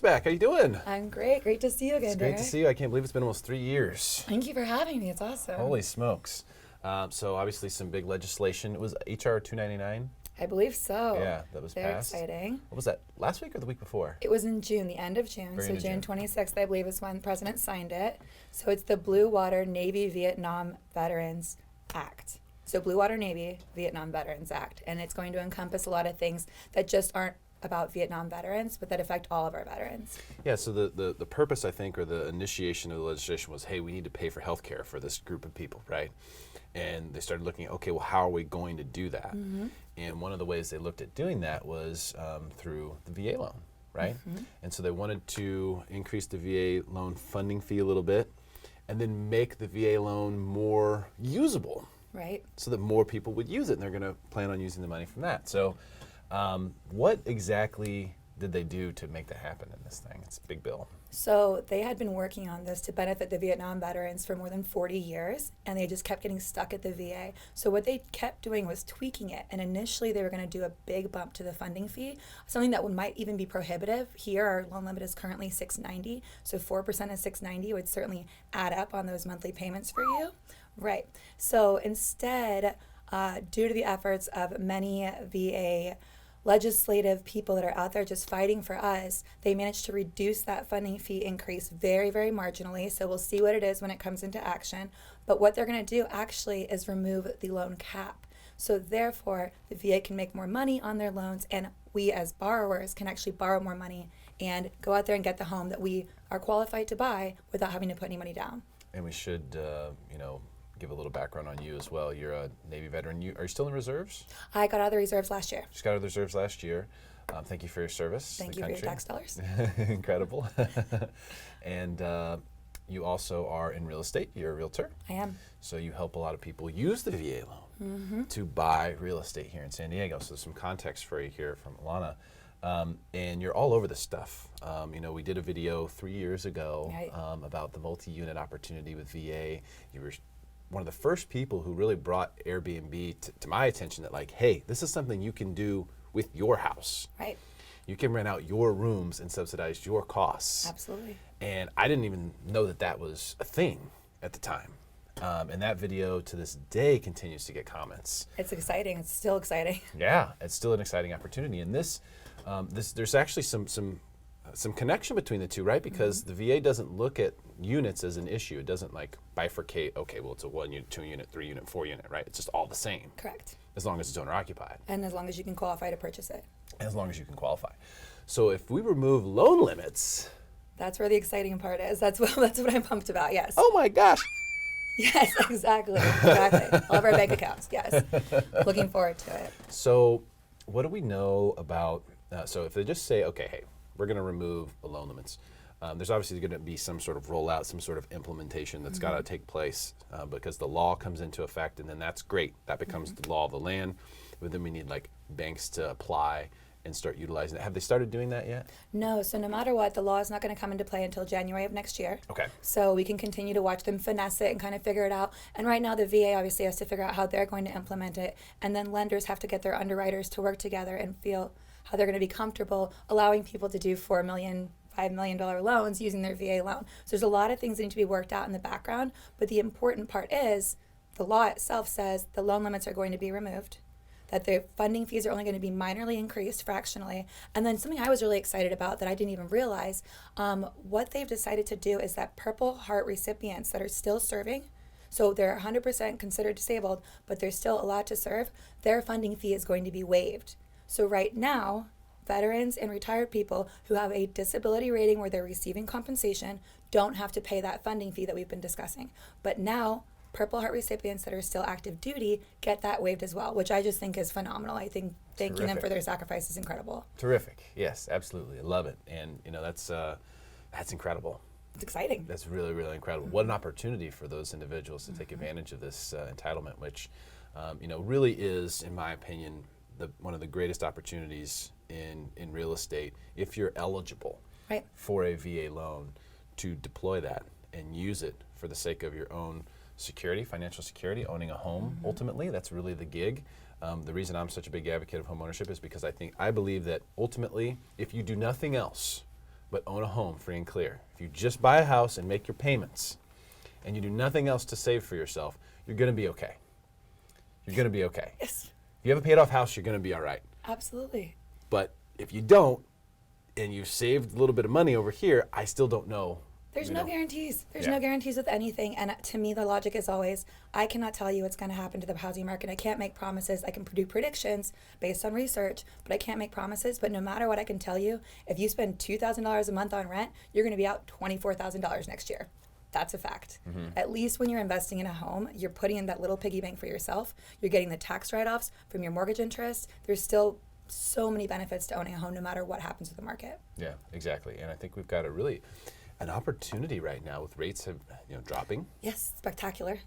back. How you doing? I'm great. Great to see you again, It's great Derrick. to see you. I can't believe it's been almost 3 years. Thank you for having me. It's awesome. Holy smokes. So obviously some big legislation. It was HR 299. I believe so. Yeah, that was Very passed. exciting. What was that, last week or the week before? It was in June, the end of June. Very So end of June June. 26th, I believe, is when the president signed it. So it's the Blue Water Navy Vietnam Veterans Act. So Blue Water Navy Vietnam Veterans Act. And it's going to encompass a lot of things that just aren't about Vietnam veterans, but that affect all of our veterans. Yeah, so the purpose, I think, or the initiation of the legislation was, hey, we need to pay for health care for this group of people, right? And they started looking at, okay, well, how are we going to do that? Mm-hmm. And one of the ways they looked at doing that was through the VA loan, right? Mm-hmm. And so they wanted to increase the VA loan funding fee a little bit and then make the VA loan more usable Right? so that more people would use it, and they're going to plan on using the money from that. So what exactly did they do to make that happen in this thing? It's a big bill. So they had been working on this to benefit the Vietnam veterans for more than 40 years, and they just kept getting stuck at the VA. So what they kept doing was tweaking it, and initially they were going to do a big bump to the funding fee, something that might even be prohibitive. Here, our loan limit is currently $690, so 4% of $690 would certainly add up on those monthly payments for you. Right. So instead, due to the efforts of many VA legislative people that are out there just fighting for us, they managed to reduce that funding fee increase very, very marginally. So we'll see what it is when it comes into action. But what they're going to do actually is remove the loan cap. So therefore, the VA can make more money on their loans, and we as borrowers can actually borrow more money and go out there and get the home that we are qualified to buy without having to put any money down. And we should, give a little background on you as well. You're a Navy veteran. Are you still in the reserves? I got out of the reserves last year. Just got out of the reserves last year. Thank you for your service. Thank to you the for your country. tax dollars. Incredible. And you also are in real estate. You're a realtor. I am. So you help a lot of people use the VA loan to buy real estate here in San Diego. So some context for you here from Alanna. And you're all over this stuff. We did a video 3 years ago Right. About the multi-unit opportunity with VA. You were one of the first people who really brought Airbnb to my attention that, like, hey, this is something you can do with your house. Right. You can rent out your rooms and subsidize your costs. Absolutely. And I didn't even know that that was a thing at the time. And that video to this day continues to get comments. It's exciting. It's still exciting. Yeah, it's still an exciting opportunity. And this there's actually some connection between the two, right? Because the VA doesn't look at units as an issue. It doesn't like bifurcate, okay, well, it's a 1 unit, 2 unit, 3 unit, 4 unit, right? It's just all the same. Correct. As long as it's owner occupied. And as long as you can qualify to purchase it. As long as you can qualify. So if we remove loan limits. That's where the exciting part is. That's what I'm pumped about, yes. Oh my gosh. Yes, exactly. Exactly. All of our bank accounts, yes. Looking forward to it. So what do we know about, so if they just say, okay, hey, we're going to remove the loan limits, there's obviously going to be some sort of rollout, some sort of implementation that's got to take place because the law comes into effect, and then that's great. That becomes the law of the land. But then we need like banks to apply and start utilizing it. Have they started doing that yet? No, so no matter what, the law is not going to come into play until January of next year. Okay. So we can continue to watch them finesse it and kind of figure it out. And right now the VA obviously has to figure out how they're going to implement it. And then lenders have to get their underwriters to work together and feel how they're going to be comfortable allowing people to do $4 million, $5 million loans using their VA loan. So there's a lot of things that need to be worked out in the background. But the important part is the law itself says the loan limits are going to be removed, that the funding fees are only going to be minorly increased fractionally. And then something I was really excited about that I didn't even realize, what they've decided to do is that Purple Heart recipients that are still serving, so they're 100% considered disabled, but they're still allowed to serve, their funding fee is going to be waived. So right now, veterans and retired people who have a disability rating where they're receiving compensation don't have to pay that funding fee that we've been discussing. But now, Purple Heart recipients that are still active duty get that waived as well, which I just think is phenomenal. I think thanking them for their sacrifice is incredible. Terrific. Yes, absolutely. I love it. And that's incredible. It's exciting. That's really, really incredible. What an opportunity for those individuals to take advantage of this entitlement, which really is, in my opinion, one of the greatest opportunities in real estate if you're eligible Right. for a VA loan to deploy that and use it for the sake of your own security, financial security, owning a home. Ultimately, that's really the gig. The reason I'm such a big advocate of home ownership is because I believe that ultimately, if you do nothing else, but own a home free and clear. If you just buy a house and make your payments and you do nothing else to save for yourself, you're going to be okay. You're going to be okay. Yes. If you have a paid off house, you're going to be all right. Absolutely. But if you don't, and you've saved a little bit of money over here, I still don't know. There's no guarantees. There's Yeah. no guarantees with anything. And to me, the logic is always, I cannot tell you what's going to happen to the housing market. I can't make promises. I can do predictions based on research, but I can't make promises. But no matter what I can tell you, if you spend $2,000 a month on rent, you're going to be out $24,000 next year. That's a fact. At least when you're investing in a home, you're putting in that little piggy bank for yourself. You're getting the tax write-offs from your mortgage interest. There's still so many benefits to owning a home no matter what happens with the market. Yeah, exactly. And I think we've got an opportunity right now with rates dropping. Yes, spectacular.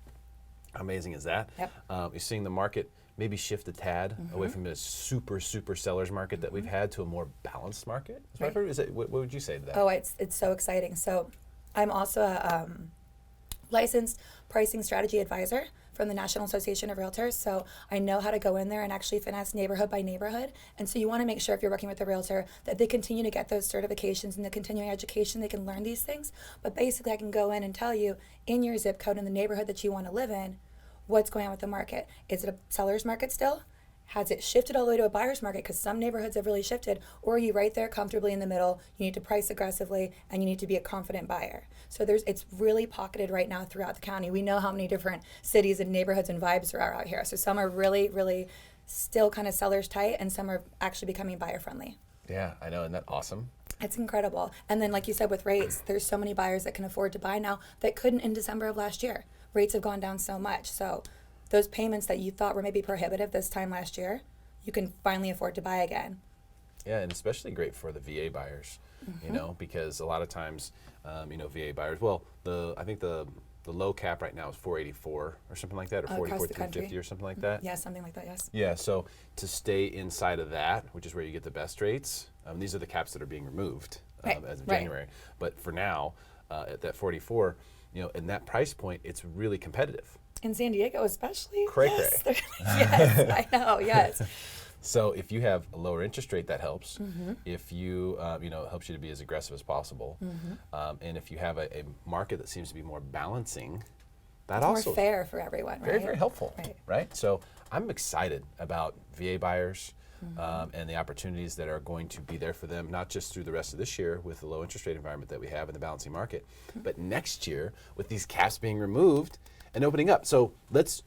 How amazing is that? Yep. You're seeing the market maybe shift a tad away from this super seller's market that we've had to a more balanced market. Is Right. what would you say to that? Oh, it's so exciting. So I'm also a licensed pricing strategy advisor from the National Association of Realtors. So I know how to go in there and actually finesse neighborhood by neighborhood. And so you want to make sure if you're working with a realtor that they continue to get those certifications and the continuing education, they can learn these things. But basically I can go in and tell you in your zip code in the neighborhood that you want to live in, what's going on with the market. Is it a seller's market still? Has it shifted all the way to a buyer's market? Because some neighborhoods have really shifted. Or are you right there comfortably in the middle? You need to price aggressively and you need to be a confident buyer. So it's really pocketed right now throughout the county. We know how many different cities and neighborhoods and vibes there are out here. So some are really, really still kind of seller's tight and some are actually becoming buyer friendly. Yeah, I know. Isn't that awesome? It's incredible. And then like you said with rates, there's so many buyers that can afford to buy now that couldn't in December of last year. Rates have gone down so much. So those payments that you thought were maybe prohibitive this time last year, you can finally afford to buy again. Yeah, and especially great for the VA buyers, because a lot of times, VA buyers, I think the low cap right now is 484 or something like that, or Across the 44350 country. or something like that. Yeah, something like that, yes. Yeah, so to stay inside of that, which is where you get the best rates, these are the caps that are being removed Right, as of right. January. But for now, at that 44, in that price point, it's really competitive. In San Diego especially. Cray yes, cray. yes, I know, yes. So if you have a lower interest rate, that helps. If you, it helps you to be as aggressive as possible. And if you have a market that seems to be more balancing, that It's also more fair for everyone, right? very, very helpful, Right. So I'm excited about VA buyers and the opportunities that are going to be there for them, not just through the rest of this year with the low interest rate environment that we have in the balancing market, but next year with these caps being removed and opening up. So let's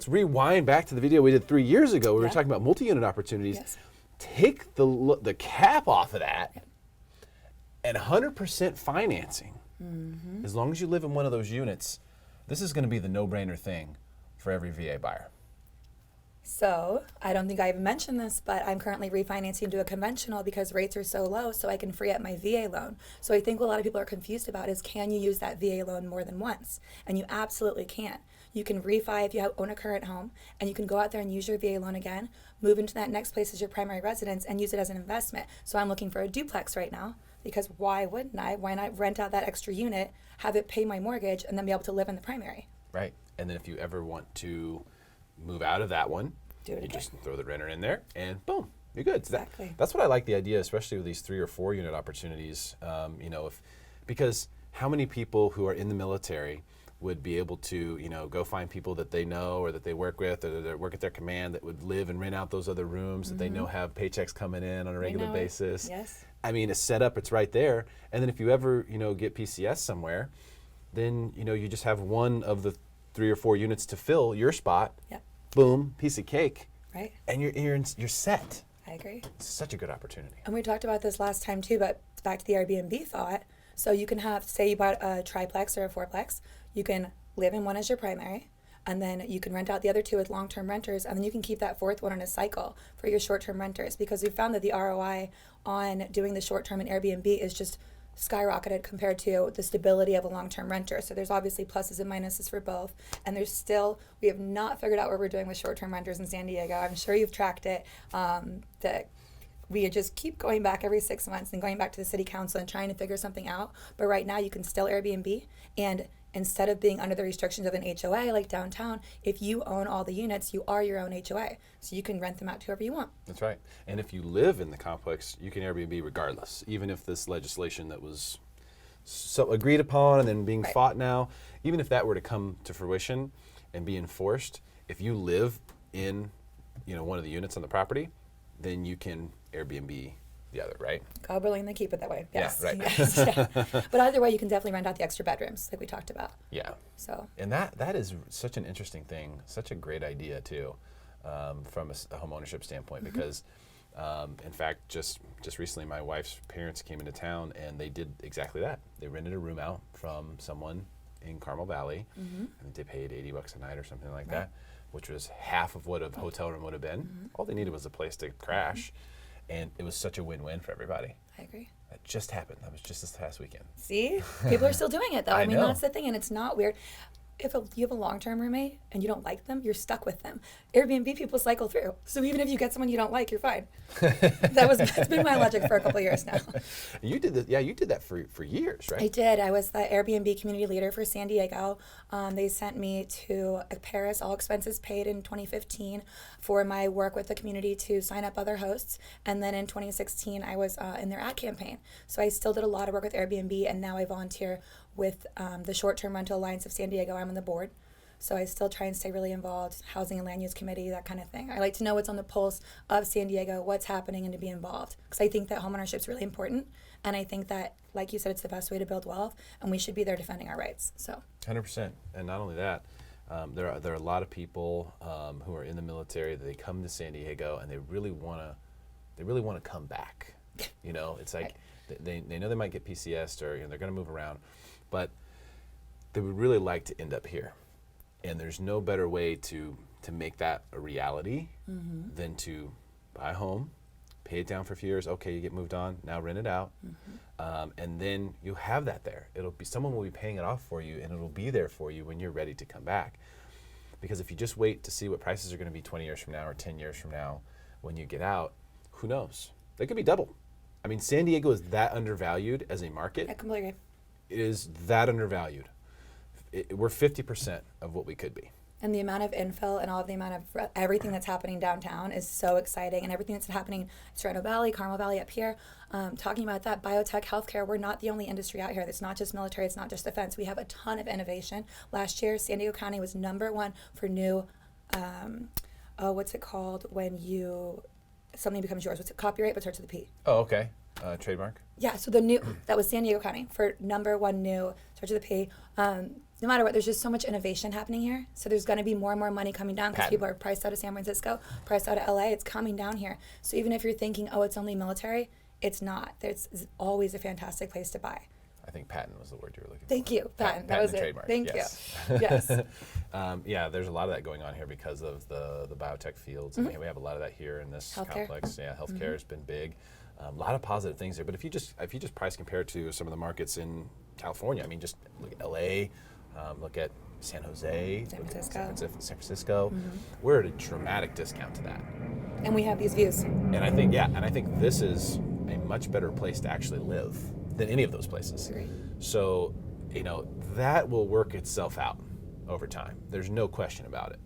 rewind back to the video we did 3 years ago. We were talking about multi-unit opportunities. Yes. Take the cap off of that and 100% financing. As long as you live in one of those units, this is going to be the no-brainer thing for every VA buyer. So I don't think I even mentioned this, but I'm currently refinancing to a conventional because rates are so low, so I can free up my VA loan. So I think what a lot of people are confused about is, can you use that VA loan more than once? And you absolutely can. You can refi if you own a current home, and you can go out there and use your VA loan again, move into that next place as your primary residence, and use it as an investment. So I'm looking for a duplex right now, because why wouldn't I? Why not rent out that extra unit, have it pay my mortgage, and then be able to live in the primary? Right. And then if you ever want to move out of that one, Do it you again. just throw the renter in there and boom, you're good. So Exactly. that's what I like the idea, especially with these 3 or 4 unit opportunities. Because how many people who are in the military would be able to, go find people that they know or that they work with or that work at their command that would live and rent out those other rooms that they know have paychecks coming in on a regular know it. basis. Yes. I mean, it's set up, it's right there. And then if you ever, get PCS somewhere, then, you just have one of the 3 or 4 units to fill your spot. Yep. Boom, piece of cake, Right. and you're set. I agree. It's such a good opportunity. And we talked about this last time too, but back to the Airbnb thought. So you can have, say you bought a triplex or a fourplex, you can live in one as your primary, and then you can rent out the other 2 with long-term renters, and then you can keep that 4th one in a cycle for your short-term renters, because we found that the ROI on doing the short-term in Airbnb is just skyrocketed compared to the stability of a long-term renter. So there's obviously pluses and minuses for both. And we have not figured out what we're doing with short-term renters in San Diego. I'm sure you've tracked it, that we just keep going back every 6 months and going back to the city council and trying to figure something out. But right now you can still Airbnb, and instead of being under the restrictions of an HOA like downtown, if you own all the units, you are your own HOA. So you can rent them out to whoever you want. That's right. And if you live in the complex, you can Airbnb regardless, even if this legislation that was so agreed upon and then being Right. fought now, even if that were to come to fruition and be enforced, if you live in, one of the units on the property, then you can Airbnb the other, right? God willing, they keep it that way. Yes. Yeah, right. Yes, yeah. But either way, you can definitely rent out the extra bedrooms, like we talked about. Yeah. So. And that is such an interesting thing, such a great idea too, from a home ownership standpoint, because in fact, just recently my wife's parents came into town and they did exactly that. They rented a room out from someone in Carmel Valley, and they paid $80 a night or something like that, which was half of what a hotel room would have been. All they needed was a place to crash, and it was such a win-win for everybody. I agree. That just happened. That was just this past weekend. See? People are still doing it, though. I mean, know. that's the thing, and it's not weird. If you have a long-term roommate and you don't like them, you're stuck with them. Airbnb people cycle through. So even if you get someone you don't like, you're fine. That's been my logic for a couple of years now. You did that. Yeah, you did that for years, right? I did. I was the Airbnb community leader for San Diego. They sent me to Paris, all expenses paid in 2015 for my work with the community to sign up other hosts. And then in 2016, I was in their ad campaign. So I still did a lot of work with Airbnb, and now I volunteer with the Short-Term Rental Alliance of San Diego. I'm on the board. So I still try and stay really involved, housing and land use committee, that kind of thing. I like to know what's on the pulse of San Diego, what's happening, and to be involved. Because I think that homeownership is really important. And I think that, like you said, it's the best way to build wealth, and we should be there defending our rights. So 100%. And not only that, there are a lot of people who are in the military that they come to San Diego and they really want to come back. It's like they know they might get PCS'd or they're going to move around, but they would really like to end up here. And there's no better way to make that a reality than to buy a home, pay it down for a few years. Okay, you get moved on. Now rent it out, and then you have that there. Someone will be paying it off for you, and it'll be there for you when you're ready to come back. Because if you just wait to see what prices are going to be 20 years from now or 10 years from now, when you get out, who knows? They could be double. I mean, San Diego is that undervalued as a market. I completely agree. It is that undervalued. We're 50% of what we could be. And the amount of infill and all of the amount of everything that's happening downtown is so exciting. And everything that's happening in Sereno Valley, Carmel Valley up here, talking about that, biotech, healthcare, we're not the only industry out here. It's not just military, it's not just defense. We have a ton of innovation. Last year, San Diego County was #1 for new, what's it called when something becomes yours? What's it? Copyright, but starts with a P. Oh, okay. Trademark? Yeah, so that was San Diego County for #1 new, starts with a P. No matter what, there's just so much innovation happening here. So there's going to be more and more money coming down because people are priced out of San Francisco, priced out of LA. It's coming down here. So even if you're thinking, oh, it's only military, it's not. There's always a fantastic place to buy. I think patent was the word you were looking for. Thank you, patent. That was it. Trademark. Thank yes. you. Yes. Yeah, there's a lot of that going on here because of the biotech fields. I mean, we have a lot of that here in this Healthcare. complex. Yeah, healthcare has been big. A lot of positive things there. But if you just price compare it to some of the markets in California, I mean, just look at LA, look at San Jose, San look at Francisco. San Francisco. We're at a dramatic discount to that. And we have these views. And I think this is a much better place to actually live than any of those places. Agreed. So, that will work itself out over time. There's no question about it.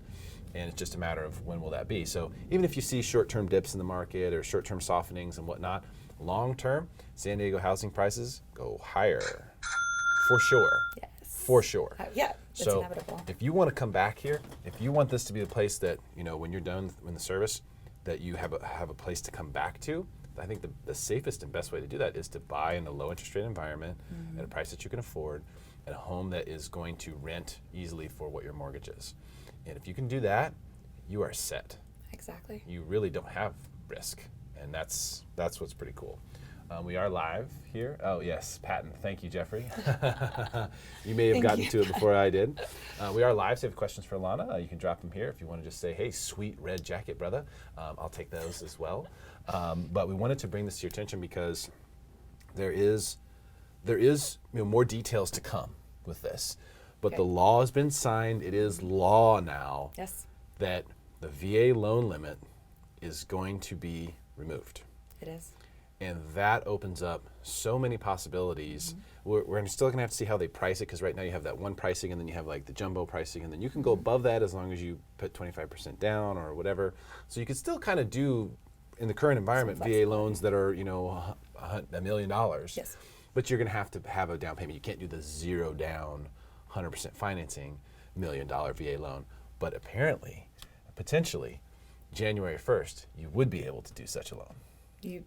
And it's just a matter of when will that be. So even if you see short-term dips in the market or short-term softenings and whatnot, long-term, San Diego housing prices go higher for sure. Yes. For sure. Yeah, it's So inevitable. if you want to come back here, if you want this to be the place that, when you're done in the service, that you have a place to come back to, I think the safest and best way to do that is to buy in a low interest rate environment at a price that you can afford, and a home that is going to rent easily for what your mortgage is. And if you can do that, you are set. Exactly. You really don't have risk, and that's what's pretty cool. We are live here. Oh yes, patent. Thank you, Jeffrey. You may have gotten to it before I did. We are live, so if you have questions for Alanna, you can drop them here. If you want to just say, hey, sweet red jacket, brother, I'll take those as well. But we wanted to bring this to your attention because there is more details to come with this. But the law has been signed. It is law now. Yes. That the VA loan limit is going to be removed. It is. And that opens up so many possibilities we're still going to have to see how they price it, because right now you have that one pricing, and then you have like the jumbo pricing, and then you can go above that as long as you put 25% down or whatever. So you can still kind of do, in the current environment, VA loans that are, you know, $1 million. Yes. But you're going to have a down payment. You can't do the zero down, 100% financing $1 million VA loan. But apparently, potentially, January 1st, you would be able to do such a loan. You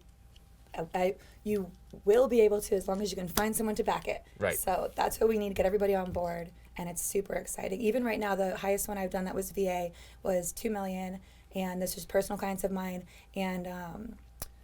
will be able to, as long as you can find someone to back it. Right. So that's what we need to get everybody on board, and it's super exciting. Even right now, the highest one I've done that was VA was $2 million, and this was personal clients of mine, and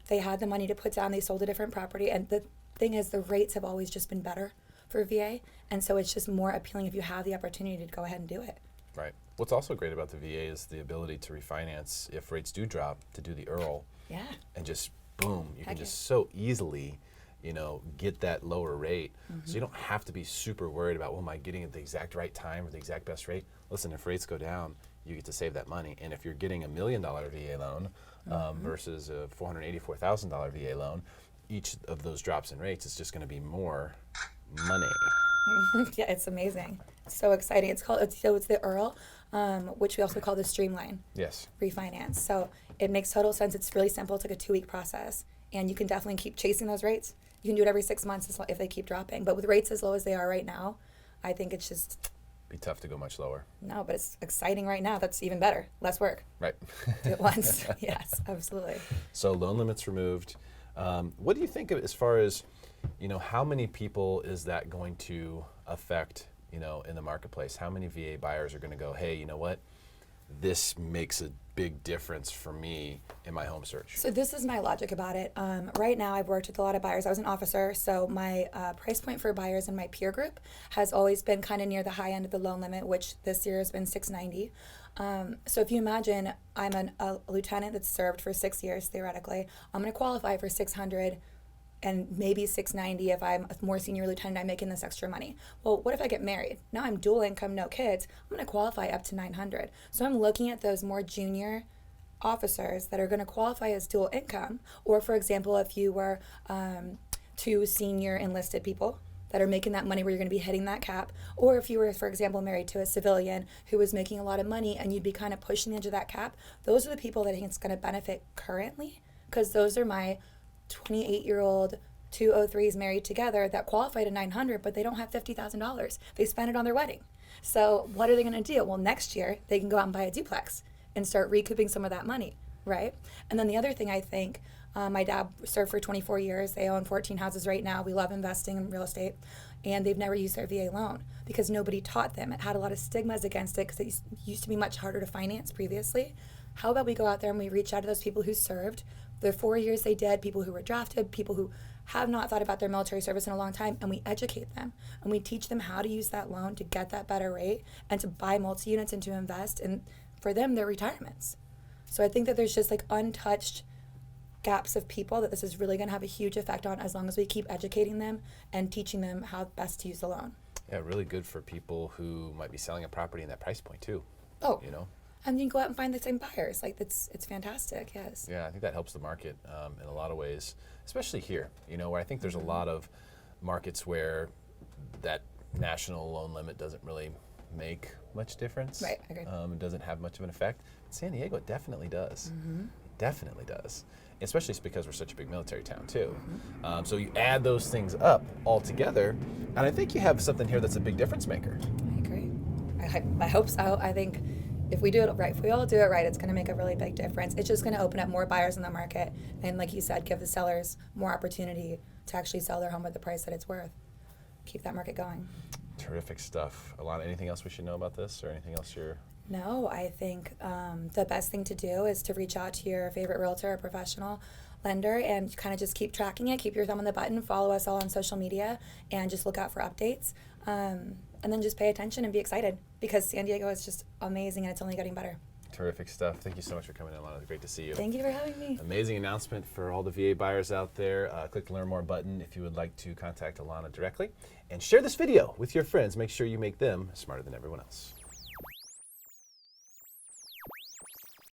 they had the money to put down. They sold a different property, and the thing is, the rates have always just been better for VA, and so it's just more appealing if you have the opportunity to go ahead and do it. Right. What's also great about the VA is the ability to refinance if rates do drop, to do the IRRRL. Yeah. And just boom, you can Heck just so easily, you know, get that lower rate. Mm-hmm. So you don't have to be super worried about, well, am I getting it at the exact right time or the exact best rate? Listen, if rates go down, you get to save that money. And if you're getting $1 million VA loan versus a $484,000 VA loan, each of those drops in rates is just going to be more money. Yeah, it's amazing. It's so exciting. It's the IRRRL, which we also call the Streamline Yes. refinance. So it makes total sense. It's really simple. It's like a 2-week process, and you can definitely keep chasing those rates. You can do it every 6 months if they keep dropping. But with rates as low as they are right now, I think it's just Be tough to go much lower. no. But it's exciting right now. That's even better. Less work. Right. Do it once. Yes, absolutely. So loan limits removed. What do you think of as far as, you know, how many people is that going to affect, you know, in the marketplace? How many VA buyers are going to go, hey, you know what? This makes a big difference for me in my home search. So this is my logic about it. Right now, I've worked with a lot of buyers. I was an officer, so my price point for buyers in my peer group has always been kind of near the high end of the loan limit, which this year has been $690. So if you imagine I'm a lieutenant that's served for 6 years, theoretically, I'm going to qualify for $600 and maybe $690 if I'm a more senior lieutenant, I'm making this extra money. Well, what if I get married? Now I'm dual income, no kids. I'm going to qualify up to $900. So I'm looking at those more junior officers that are going to qualify as dual income. Or for example, if you were 2 senior enlisted people that are making that money where you're going to be hitting that cap, or if you were, for example, married to a civilian who was making a lot of money and you'd be kind of pushing into that cap, those are the people that I think it's going to benefit currently, because those are my 28-year-old 203s married together that qualify to $900, but they don't have $50,000. They spent it on their wedding. So what are they going to do? Well, next year they can go out and buy a duplex and start recouping some of that money, right? And then the other thing I think, my dad served for 24 years. They own 14 houses right now. We love investing in real estate. And they've never used their VA loan because nobody taught them. It had a lot of stigmas against it because it used to be much harder to finance previously. How about we go out there and we reach out to those people who served the 4 years they did, people who were drafted, people who have not thought about their military service in a long time, and we educate them and we teach them how to use that loan to get that better rate and to buy multi-units and to invest in, for them, their retirements. So I think that there's just like untouched gaps of people that this is really going to have a huge effect on as long as we keep educating them and teaching them how best to use the loan. Yeah, really good for people who might be selling a property in that price point too. Oh, you know. And you can go out and find the same buyers. Like it's fantastic. Yes. Yeah, I think that helps the market in a lot of ways, especially here. You know, where I think there's a lot of markets where that national loan limit doesn't really make much difference. Right. I agree. It doesn't have much of an effect. San Diego definitely does. Definitely does. Especially because we're such a big military town too. So you add those things up all together, and I think you have something here that's a big difference maker. I agree. I hope so. I think if we do it right, if we all do it right, it's going to make a really big difference. It's just going to open up more buyers in the market, and like you said, give the sellers more opportunity to actually sell their home at the price that it's worth. Keep that market going. Terrific stuff. Alanna, anything else we should know about this, or anything else you're... No, I think the best thing to do is to reach out to your favorite realtor or professional lender and kind of just keep tracking it, keep your thumb on the button, follow us all on social media, and just look out for updates. And then just pay attention and be excited because San Diego is just amazing and it's only getting better. Terrific stuff. Thank you so much for coming in, Alanna. It's great to see you. Thank you for having me. Amazing announcement for all the VA buyers out there. Click the Learn More button if you would like to contact Alanna directly. And share this video with your friends. Make sure you make them smarter than everyone else.